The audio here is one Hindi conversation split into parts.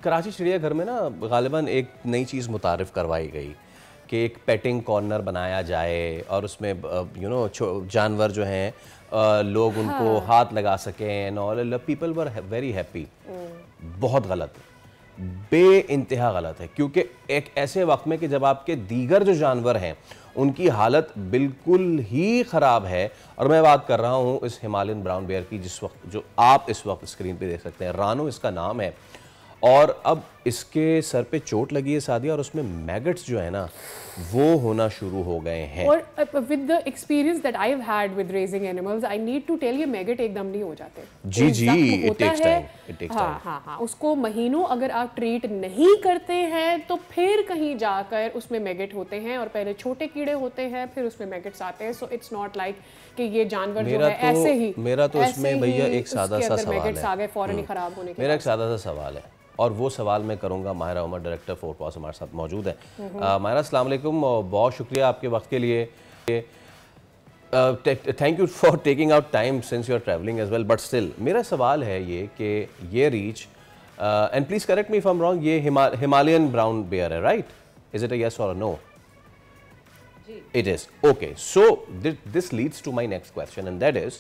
कराची चिड़ियाघर में ना गालिबन एक नई चीज़ मुतारिफ़ करवाई गई कि एक पेटिंग कॉर्नर बनाया जाए और उसमें जानवर जो हैं लोग उनको हाथ लगा सकें and all. People were very happy. बहुत गलत है, बे इंतहा गलत है, क्योंकि एक ऐसे वक्त में कि जब आपके दीगर जो जानवर हैं उनकी हालत बिल्कुल ही ख़राब है। और मैं बात कर रहा हूँ इस हिमालयन ब्राउन बेयर की, जो आप इस वक्त स्क्रीन पे देख सकते हैं। रानो इसका नाम है और अब इसके सर पे चोट लगी है सादिया, और उसमें मैगट्स जो है ना वो होना शुरू हो गए हैं। और with the experience that I have had with raising animals, I need to tell you, maggot एकदम नहीं हो जाते। जी जी, इट टेक्स टाइम। हाँ, उसको महीनों अगर आप ट्रीट नहीं करते हैं तो फिर कहीं जाकर उसमें मैगट होते हैं, और पहले छोटे कीड़े होते हैं फिर उसमें मैगट्स आते हैं। सो इट्स नॉट लाइक कि ये जानवर जो है ऐसे ही, मेरा तो इसमें भैया एक सादा सा सवाल है, आ गए फौरन ही खराब होने के। मेरा एक सादा सा सवाल है और वो सवाल मैं करूंगा। Mahira Umar, director Four Paws, हमारे साथ मौजूद है। माहिरा, अस्सलाम वालेकुम, बहुत शुक्रिया आपके वक्त के लिए। Thank you for taking out time since you are travelling as well, but still मेरा सवाल है ये कि ये reach, and please correct me if I am wrong, ये हिमालयन ब्राउन बेयर है, right? Is it a yes or a no? It is. Okay, so this leads to my next question, and that is,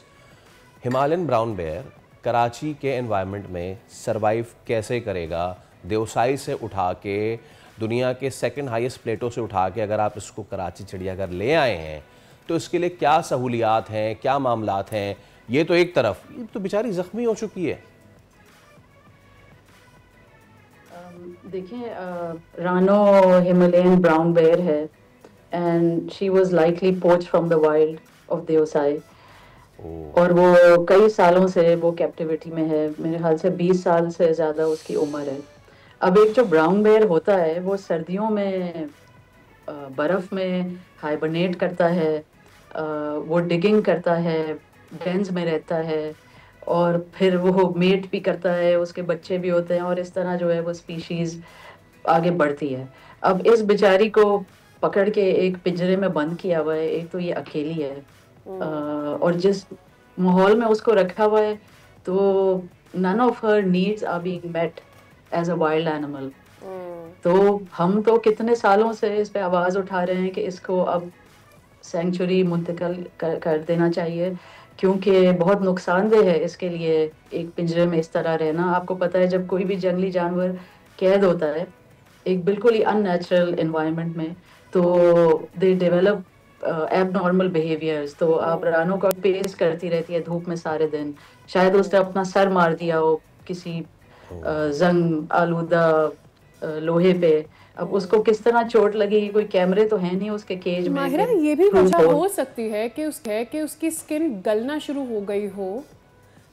Himalayan brown bear Karachi के एनवायरनमेंट में सरवाइव कैसे करेगा? देवसाई से उठा के, दुनिया के सेकंड हाईएस्ट प्लेटो से उठा के अगर आप इसको कराची चिड़ियाघर ले आए हैं तो इसके लिए क्या सहूलियात हैं, क्या मामलात हैं? ये तो एक तरफ, ये तो बेचारी ज़ख्मी हो चुकी है। देखिए, रानो हिमालयन ब्राउन बेयर है and she was likely poached from the wild of Deosai. और वो कई सालों से वो कैप्टिविटी में है, मेरे ख्याल से 20 साल से ज़्यादा उसकी उम्र है। अब एक जो ब्राउन बेयर होता है वो सर्दियों में बर्फ़ में हाइबरनेट करता है, वो डिगिंग करता है, डेंस में रहता है, और फिर वो मेट भी करता है, उसके बच्चे भी होते हैं, और इस तरह जो है वो स्पीशीज़ आगे बढ़ती है। अब इस बेचारी को पकड़ के एक पिंजरे में बंद किया हुआ है, एक तो ये अकेली है, और जिस माहौल में उसको रखा हुआ है तो none of her needs are being met as a wild animal। तो हम तो कितने सालों से इस पे आवाज़ उठा रहे हैं कि इसको अब सेंचुरी मुंतकिल कर देना चाहिए, क्योंकि बहुत नुकसानदेह है इसके लिए एक पिंजरे में इस तरह रहना। आपको पता है जब कोई भी जंगली जानवर कैद होता है एक बिल्कुल ही अननेचुरल एनवायरनमेंट में, तो दे डेवलप एबनॉर्मल बिहेवियर्स। तो आप रानो का पेस्ट करती रहती है धूप में सारे दिन, शायद उसने अपना सर मार दिया हो किसी जंग आलूदा लोहे पे। अब उसको किस तरह चोट लगेगी? कोई कैमरे तो है नहीं उसके केज में। माहिरा, ये भी वजह हो सकती है कि उसकी स्किन गलना शुरू हो गई हो,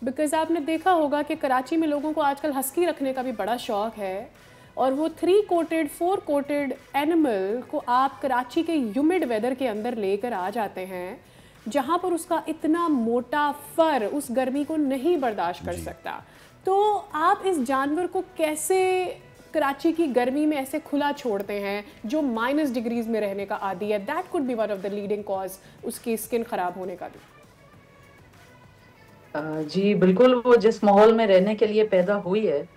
बिकॉज आपने देखा होगा कि कराची में लोगों को आजकल हस्की रखने का भी बड़ा शौक है, और वो 3 कोटेड 4 कोटेड एनिमल को आप कराची के ह्यूमिड वेदर के अंदर लेकर आ जाते हैं, जहाँ पर उसका इतना मोटा फर उस गर्मी को नहीं बर्दाश्त कर सकता। तो आप इस जानवर को कैसे कराची की गर्मी में ऐसे खुला छोड़ते हैं जो -, डिग्रीज में रहने का आदी है? That could be one of the leading cause उसकी स्किन खराब होने का भी। जी बिल्कुल, वो जिस माहौल में रहने के लिए पैदा हुई है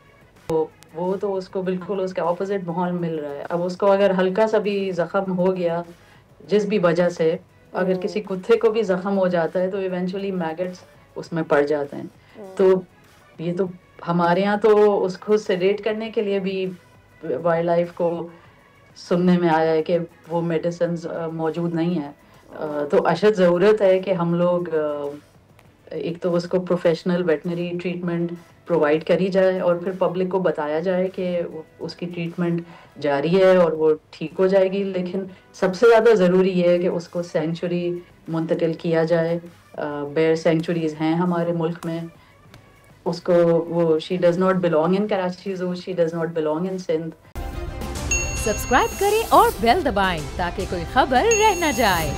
वो तो उसको बिल्कुल उसके ऑपोजिट माहौल मिल रहा है। अब उसको अगर हल्का सा भी जख्म हो गया जिस भी वजह से, अगर किसी कुत्ते को भी जख्म हो जाता है तो इवेंचुअली मैगट्स उसमें पड़ जाते हैं। तो ये तो हमारे यहाँ तो उसको सेडेट करने के लिए भी वाइल्ड लाइफ को सुनने में आया है कि वो मेडिसिन्स मौजूद नहीं है। तो अशद ज़रूरत है कि हम लोग एक तो उसको प्रोफेशनल वेटनरी ट्रीटमेंट प्रोवाइड करी जाए, और फिर पब्लिक को बताया जाए कि उसकी ट्रीटमेंट जारी है और वो ठीक हो जाएगी। लेकिन सबसे ज़्यादा ज़रूरी है कि उसको सेंचुरी मुंतकिल किया जाए। बेयर सेंचुरीज हैं हमारे मुल्क में। उसको वो she does not belong in Karachi zoo, she does not belong in Sindh. Subscribe करें और बेल दबाएं ताकि कोई खबर रह न जाए।